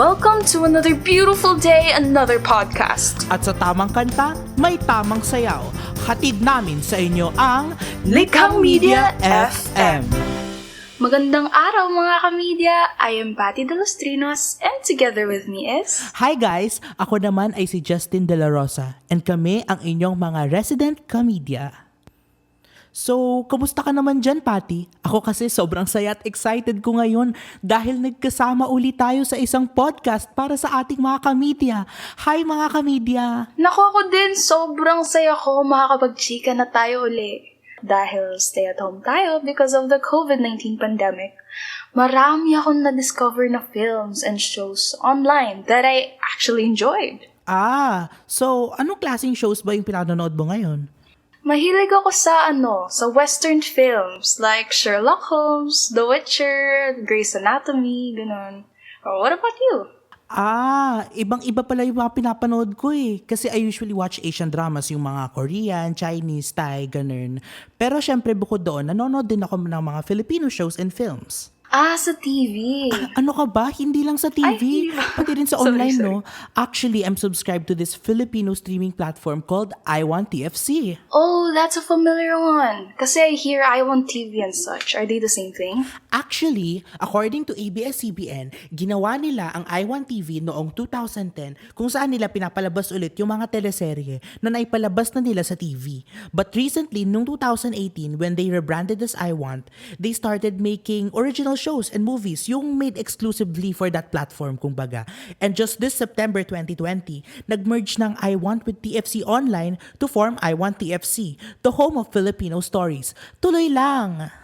Welcome to another beautiful day, another podcast. At sa tamang kanta, may tamang sayaw. Hatid namin sa inyo ang Likhang Midya FM. Magandang araw mga kamedya! I am Patty de los Trinos and together with me is... Hi guys! Ako naman ay si Justin de la Rosa and kami ang inyong mga resident kamedya. So, kamusta ka naman dyan, Patty? Ako kasi sobrang saya at excited ko ngayon dahil nagkasama ulit tayo sa isang podcast para sa ating mga kamedya. Hi mga kamedya! Naku, ako din, sobrang saya ko makakapag-chika na tayo uli. Dahil stay at home tayo because of the COVID-19 pandemic, marami akong na-discover na films and shows online that I actually enjoyed. So anong klaseng shows ba yung pinanonood mo ngayon? Mahilig ako sa western films like Sherlock Holmes, The Witcher, Grey's Anatomy, ganun. Or what about you? Ibang-iba pala yung mga pinapanood ko eh. Kasi I usually watch Asian dramas, yung mga Korean, Chinese, Thai, ganun. Pero syempre bukod doon, nanonood din ako ng mga Filipino shows and films. Sa TV. Ano ka ba? Hindi lang sa TV. Ay, hindi ba? Pati rin sa online, no? Actually, I'm subscribed to this Filipino streaming platform called iWantTFC. Oh, that's a familiar one. Kasi I hear iWantTV and such. Are they the same thing? Actually, according to ABS-CBN, ginawa nila ang iWantTV noong 2010 kung saan nila pinapalabas ulit yung mga teleserye na naipalabas na nila sa TV. But recently, noong 2018, when they rebranded as iWant, they started making original shows and movies yung made exclusively for that platform, kumbaga. And just this September 2020, nag-merge ng iWant with TFC Online to form iWantTFC, the home of Filipino stories. Tuloy lang!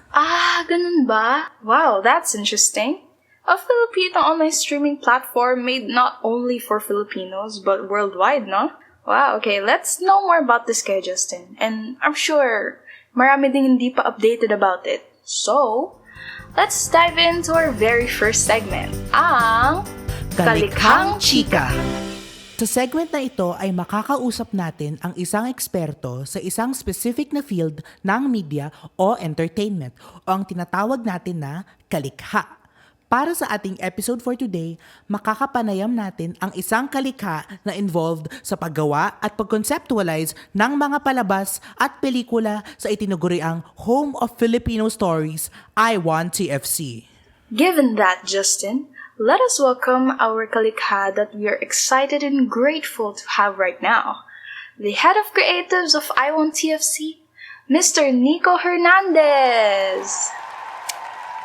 Ganun ba? Wow, that's interesting. A Filipino online streaming platform made not only for Filipinos but worldwide, no? Wow, okay, let's know more about this kay Justin. And I'm sure marami ding hindi pa updated about it. So, let's dive into our very first segment, ang Kalikhang Chika. Sa segment na ito ay makakausap natin ang isang eksperto sa isang specific na field ng media o entertainment o ang tinatawag natin na kalikha. Para sa ating episode for today, makakapanayam natin ang isang kalikha na involved sa paggawa at pag-conceptualize ng mga palabas at pelikula sa itinuguriang Home of Filipino Stories, iWantTFC. Given that, Justin, let us welcome our kalikha that we are excited and grateful to have right now. The head of creatives of iWantTFC, Mr. Nico Hernandez.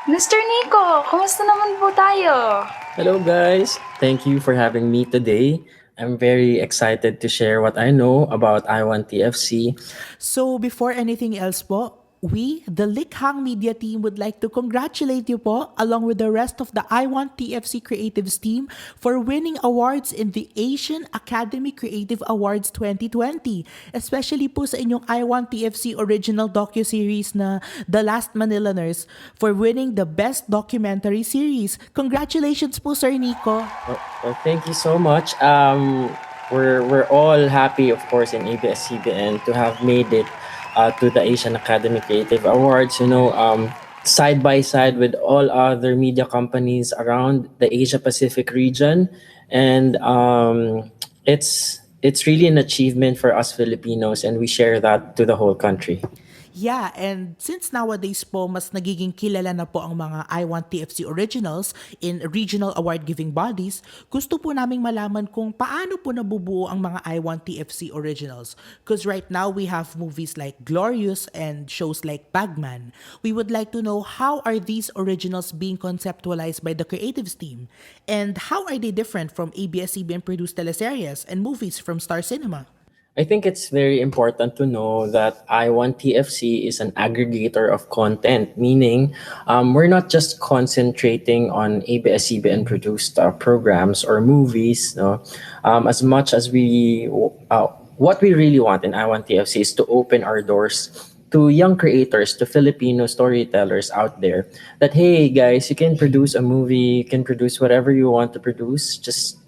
Mr. Nico, kumusta naman po tayo? Hello guys, thank you for having me today. I'm very excited to share what I know about iWantTFC. So before anything else po, we, the Likhang Media team, would like to congratulate you po along with the rest of the iWantTFC Creatives team for winning awards in the Asian Academy Creative Awards 2020. Especially po sa inyong iWantTFC original docuseries na The Last Manilaners for winning the Best Documentary Series. Congratulations po, Sir Nico. Well, thank you so much. We're all happy, of course, in ABS-CBN to have made it to the Asian Academy Creative Awards, side by side with all other media companies around the Asia Pacific region. And it's really an achievement for us Filipinos, and we share that to the whole country. Yeah, and since nowadays po, mas nagiging kilala na po ang mga iWantTFC originals in regional award-giving bodies, gusto po naming malaman kung paano po nabubuo ang mga iWantTFC originals. Because right now, we have movies like Glorious and shows like Bagman. We would like to know how are these originals being conceptualized by the creatives team? And how are they different from ABS-CBN-produced teleseries and movies from Star Cinema? I think it's very important to know that iWantTFC is an aggregator of content, meaning we're not just concentrating on ABS-CBN produced programs or movies. No? As much as what we really want in iWantTFC is to open our doors to young creators, to Filipino storytellers out there, that hey guys, you can produce a movie, you can produce whatever you want to produce. Just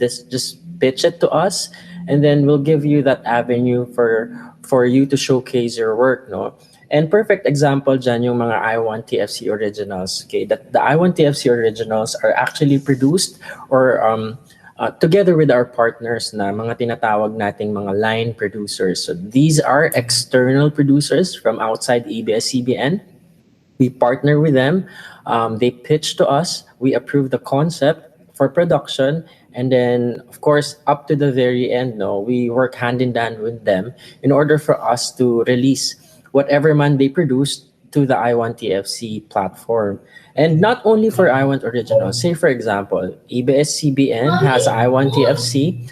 pitch it to us, and then we'll give you that avenue for you to showcase your work, no? And perfect example dyan yung mga I Want TFC originals. Okay, that the I Want TFC originals are actually produced or together with our partners na mga tinatawag nating mga line producers. So these are external producers from outside ABS-CBN. We partner with them. They pitch to us. We approve the concept for production, and then of course up to the very end. No, we work hand in hand with them in order for us to release whatever man they produce to the iWantTFC platform. And not only for iWant Original. Say for example, ABS-CBN has iWantTFC,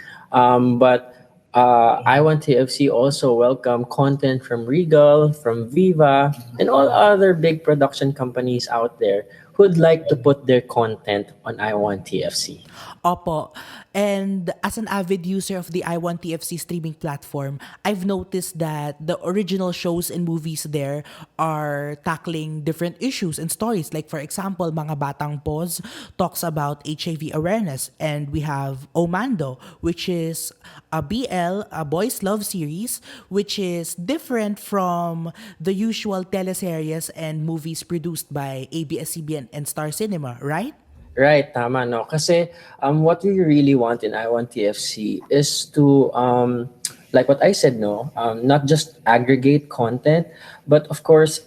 but iWantTFC also welcome content from Regal, from Viva, and all other big production companies out there who'd like to put their content on iWantTFC. Opo. And as an avid user of the iWantTFC streaming platform, I've noticed that the original shows and movies there are tackling different issues and stories. Like for example, Mga Batang Pos talks about HIV awareness, and we have Omando, which is a BL, a boys love series, which is different from the usual teleseries and movies produced by ABS-CBN and Star Cinema, right? Right, tama, no? Kasi what we really want in I Want TFC is to, like what I said, no? Not just aggregate content, but of course,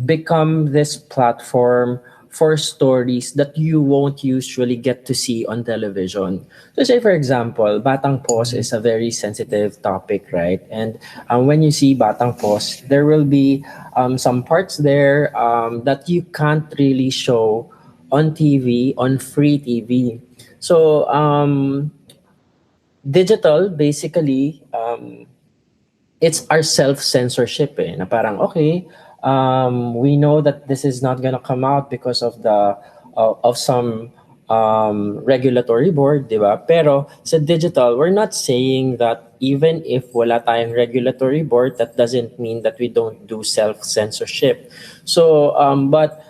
become this platform for stories that you won't usually get to see on television. So say for example, Batang Pos is a very sensitive topic, right? And when you see Batang Pos, there will be some parts there that you can't really show on TV, on free TV. So digital, basically, it's our self-censorship na parang, okay, we know that this is not gonna come out because of the of some regulatory board, di ba? Pero sa digital, we're not saying that even if wala tayong regulatory board, that doesn't mean that we don't do self-censorship. So, but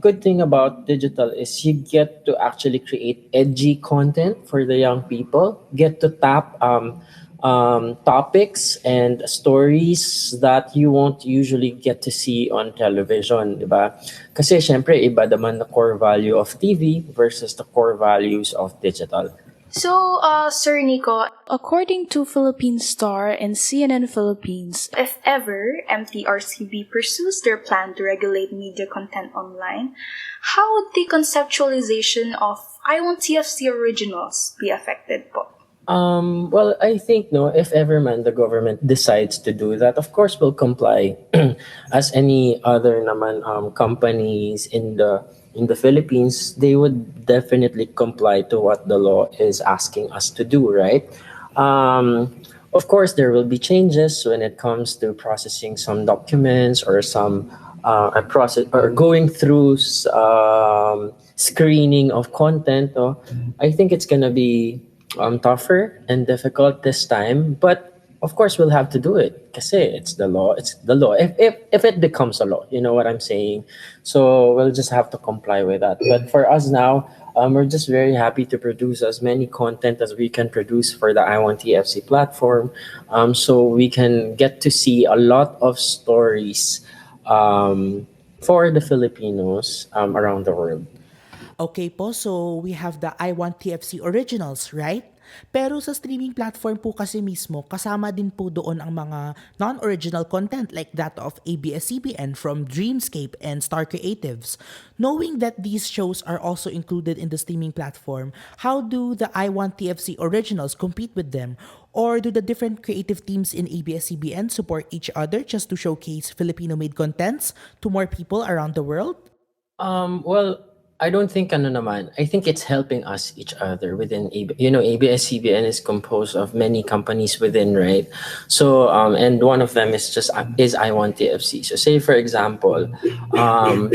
good thing about digital is you get to actually create edgy content for the young people, get to tap topics and stories that you won't usually get to see on television, di ba? Kasi syempre, iba naman the core value of TV versus the core values of digital. So, Sir Nico, according to Philippine Star and CNN Philippines, if ever MTRCB pursues their plan to regulate media content online, how would the conceptualization of iWantTFC originals be affected po? Well, I think no, if ever man the government decides to do that, of course we'll comply as any other naman companies in the Philippines, they would definitely comply to what the law is asking us to do, right? Of course, there will be changes when it comes to processing some documents or some a process or going through screening of content. I think it's gonna be tougher and difficult this time, but of course we'll have to do it kasi it's the law. It's the law. If it becomes a law, you know what I'm saying. So we'll just have to comply with that. But for us now, we're just very happy to produce as many content as we can produce for the iWantTFC platform, so we can get to see a lot of stories for the Filipinos around the world. Okay po, so we have the iWantTFC originals, right? Pero sa streaming platform po kasi mismo, kasama din po doon ang mga non-original content like that of ABS-CBN from Dreamscape and Star Creatives. Knowing that these shows are also included in the streaming platform, how do the iWantTFC originals compete with them? Or do the different creative teams in ABS-CBN support each other just to showcase Filipino-made contents to more people around the world? Well, I don't think naman. I think it's helping us each other within ABS-CBN is composed of many companies within, right? So and one of them is iWantTFC. So say for example, the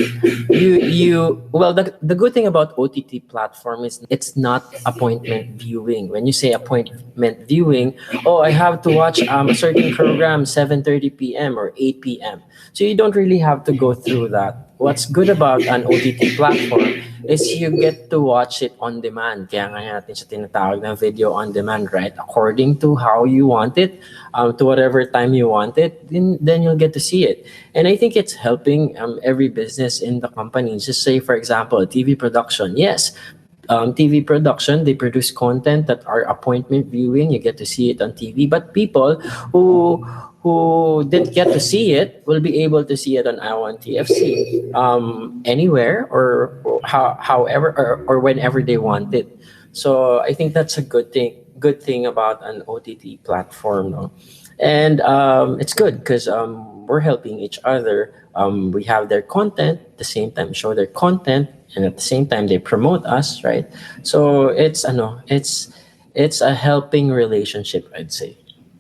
good thing about OTT platform is it's not appointment viewing. When you say appointment viewing, I have to watch a certain program 7:30 p.m. or 8 p.m. So you don't really have to go through that. What's good about an OTT platform is you get to watch it on demand. Kaya nga natin siya tinatawag na video on demand, right? According to how you want it, to whatever time you want it, then you'll get to see it. And I think it's helping every business in the company. Just say, for example, TV production. Yes, TV production, they produce content that are appointment viewing. You get to see it on TV. But people who didn't get to see it will be able to see it on iWantTFC anywhere or however or whenever they want it. So I think that's a good thing about an OTT platform, no? And it's good because we're helping each other. We have their content, at the same time show their content, and at the same time they promote us, right? So it's a helping relationship, I'd say.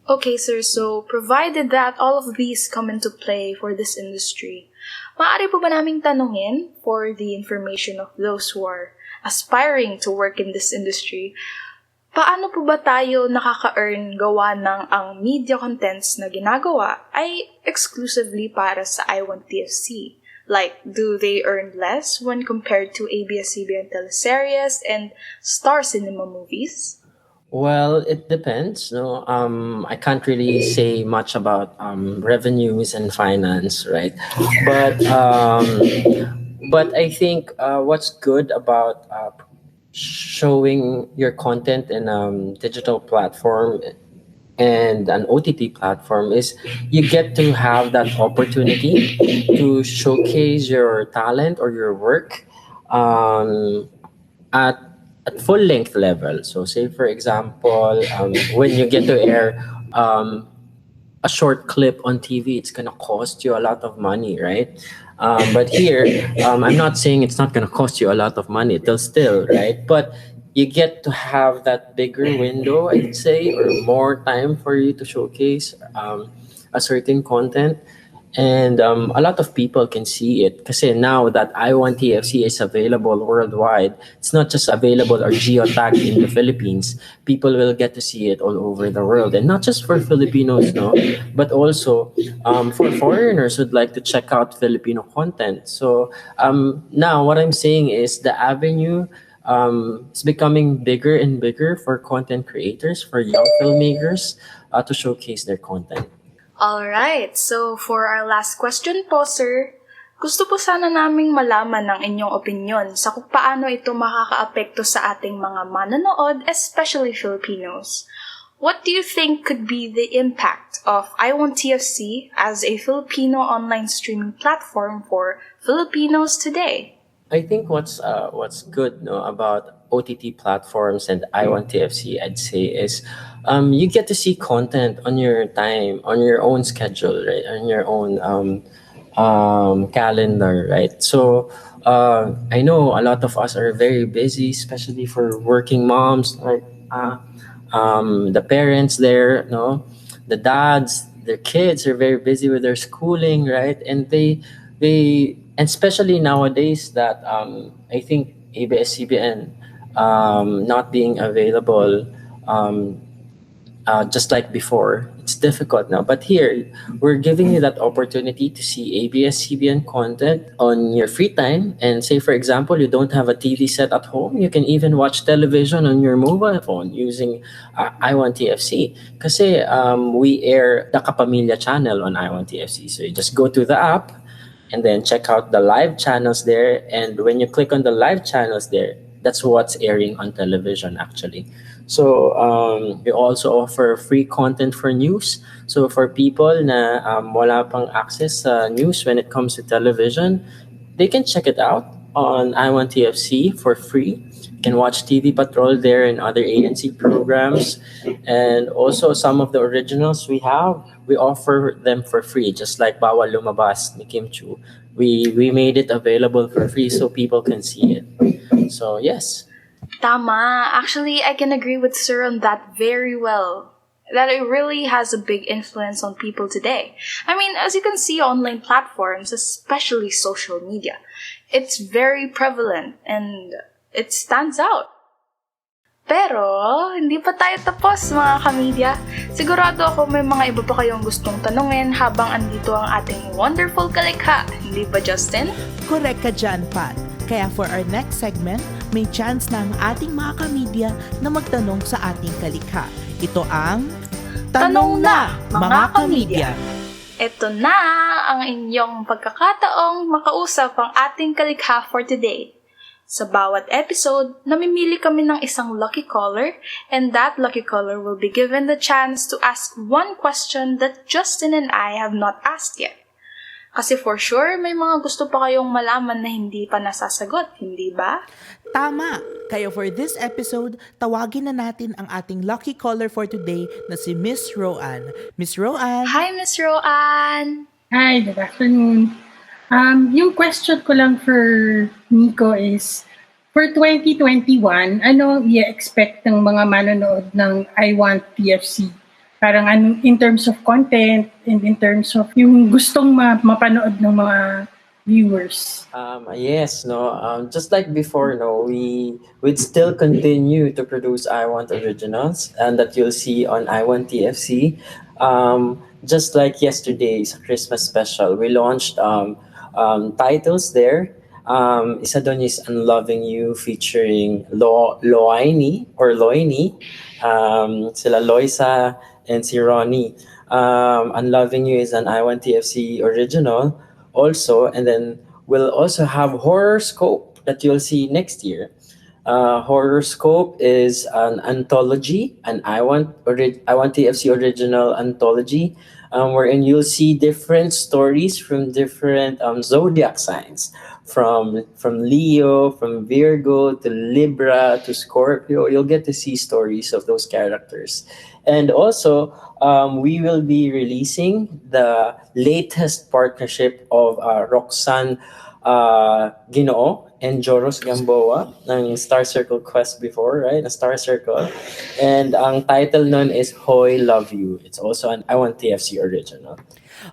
Okay, sir. So, provided that all of these come into play for this industry, maaari po ba naming tanungin for the information of those who are aspiring to work in this industry, paano po ba tayo nakaka-earn gawa ng ang media contents na ginagawa ay exclusively para sa iWantTFC? Like, do they earn less when compared to ABS-CBN teleseries and Star Cinema movies? Well, it depends. No, I can't really say much about revenues and finance, right? But I think what's good about showing your content in digital platform and an OTT platform is you get to have that opportunity to showcase your talent or your work at full length level. So say for example, when you get to air a short clip on TV, it's gonna cost you a lot of money, right? But here, I'm not saying it's not gonna cost you a lot of money. It'll still, right? But you get to have that bigger window, I'd say, or more time for you to showcase a certain content. And a lot of people can see it kasi now that iWantTFC is available worldwide, it's not just available or geotagged in the Philippines. People will get to see it all over the world, and not just for Filipinos, no, but also for foreigners who'd like to check out Filipino content. So now what I'm saying is the avenue is becoming bigger and bigger for content creators, for young filmmakers to showcase their content. Alright, so for our last question po, sir, gusto po sana naming malaman ng inyong opinyon sa kung paano ito makakaapekto sa ating mga manonood, especially Filipinos. What do you think could be the impact of iWantTFC as a Filipino online streaming platform for Filipinos today? I think what's good, no, about OTT platforms and iWantTFC, I'd say, is you get to see content on your time, on your own schedule, right? On your own calendar, right? So I know a lot of us are very busy, especially for working moms, like the parents there, no, the dads, their kids are very busy with their schooling, right? And they and especially nowadays that I think ABS-CBN not being available just like before, it's difficult now. But here, we're giving you that opportunity to see ABS-CBN content on your free time. And say, for example, you don't have a TV set at home, you can even watch television on your mobile phone using iWantTFC. Kasi we air the Kapamilya channel on iWantTFC. So you just go to the app, and then check out the live channels there. And when you click on the live channels there, that's what's airing on television actually. So we also offer free content for news. So for people na wala pang access sa news when it comes to television, they can check it out on iWantTFC for free. You can watch TV Patrol there and other ANC programs. And also some of the originals we have, we offer them for free, just like Bawal Lumabas ni Kim Chu. We made it available for free so people can see it. So yes. Tama. Actually, I can agree with Sir on that very well. That it really has a big influence on people today. I mean, as you can see, online platforms, especially social media, it's very prevalent and it stands out. Pero, hindi pa tayo tapos mga kamedya. Sigurado ako may mga iba pa kayong gustong tanungin habang andito ang ating wonderful kalikha. Hindi ba, Justin? Correct ka dyan, Pat. Kaya for our next segment, may chance na ang ating mga kamedya na magtanong sa ating kalikha. Ito ang Tanong na, mga kamedya! Ito na ang inyong pagkakataong makausap ang ating kalikha for today. Sa bawat episode, namimili kami ng isang lucky caller, and that lucky caller will be given the chance to ask one question that Justin and I have not asked yet. Kasi for sure, may mga gusto pa kayong malaman na hindi pa nasasagot, hindi ba? Tama! Kaya for this episode, tawagin na natin ang ating lucky caller for today na si Miss Roan. Miss Roan! Hi, Miss Roan! Hi, good afternoon. Yung question ko lang for Nico is, for 2021, ano i-expect ng mga manonood ng iWantTFC? Parang ano, in terms of content and in terms of yung gustong mapanood ng mga viewers. Yes, no. Just like before, no, we'd still continue to produce iWant originals, and that you'll see on iWantTFC. Just like yesterday's Christmas special, we launched titles there. Isa doon is Unloving You featuring Loini. Sila Loisa and si Ronnie. Unloving You is an iWantTFC original also, and then we'll also have Horoscope that you'll see next year. Horoscope is an anthology, an iWantTFC original anthology, wherein you'll see different stories from different zodiac signs, from Leo, from Virgo to Libra to Scorpio. You'll get to see stories of those characters. And also, we will be releasing the latest partnership of Roxanne Ginoo and Joros Gamboa ng Star Circle Quest before, right? A Star Circle. And ang title nun is Hoy Love You. It's also an iWantTFC original.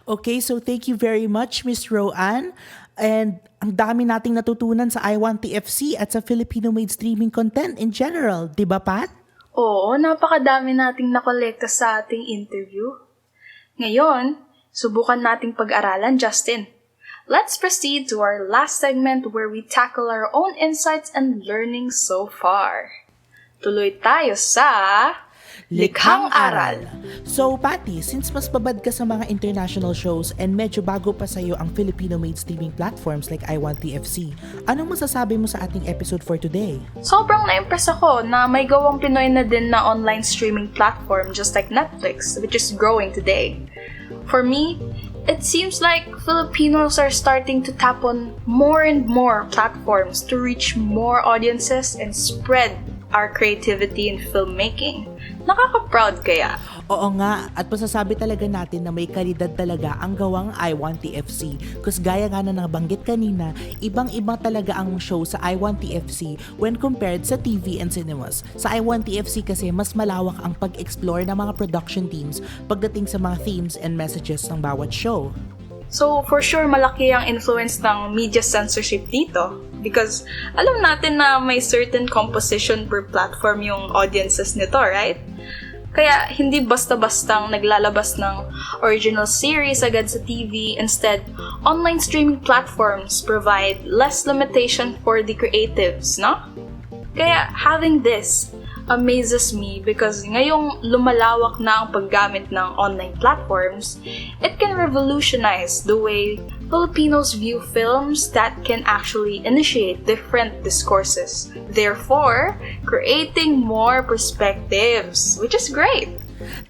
Okay, so thank you very much, Miss Roan. And ang dami nating natutunan sa iWantTFC at sa Filipino-made streaming content in general. Di ba, Pat? Oo, napakadami nating nakolekta sa ating interview. Ngayon, subukan nating pag-aralan, Justin. Let's proceed to our last segment where we tackle our own insights and learnings so far. Tuloy tayo sa Likhang Aral. So, Patty, since mas babad ka sa mga international shows and medyo bago pa sa'yo ang Filipino-made streaming platforms like iWantTFC, anong masasabi mo sa ating episode for today? Sobrang na-impress ako na may gawang Pinoy na din na online streaming platform just like Netflix, which is growing today. For me, it seems like Filipinos are starting to tap on more and more platforms to reach more audiences and spread our creativity in filmmaking. Nakaka-proud kaya? Oo nga, at masasabi talaga natin na may kalidad talaga ang gawang iWantTFC. Kasi gaya nga na nabanggit kanina, ibang-iba talaga ang show sa iWantTFC when compared sa TV and cinemas. Sa iWantTFC kasi mas malawak ang pag-explore ng mga production teams pagdating sa mga themes and messages ng bawat show. So, for sure, malaki ang influence ng media censorship dito. Because alam natin na may certain composition per platform yung audiences nito, right? Kaya hindi basta-bastang naglalabas ng original series agad sa TV. Instead, online streaming platforms provide less limitation for the creatives, no? Kaya having this amazes me because ngayong lumalawak na ang paggamit ng online platforms, it can revolutionize the way Filipinos view films that can actually initiate different discourses, therefore creating more perspectives, which is great.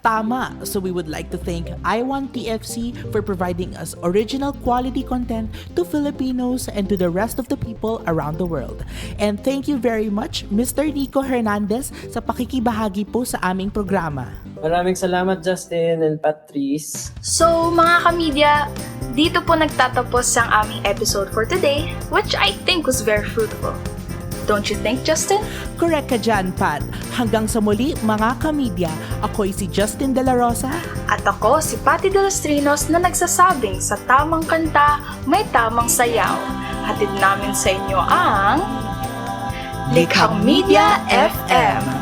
Tama! So we would like to thank iWantTFC for providing us original quality content to Filipinos and to the rest of the people around the world. And thank you very much, Mr. Nico Hernandez, sa pakikibahagi po sa aming programa. Maraming salamat, Justin and Patrice. So, mga kamedya, dito po nagtatapos ang aming episode for today, which I think was very fruitful. Don't you think, Justin? Correct ka dyan, Pat. Hanggang sa muli, mga kamedya, ako'y si Justin de la Rosa. At ako si Patty de los Trinos na nagsasabing sa tamang kanta, may tamang sayaw. Hatid namin sa inyo ang Likhang Midya FM.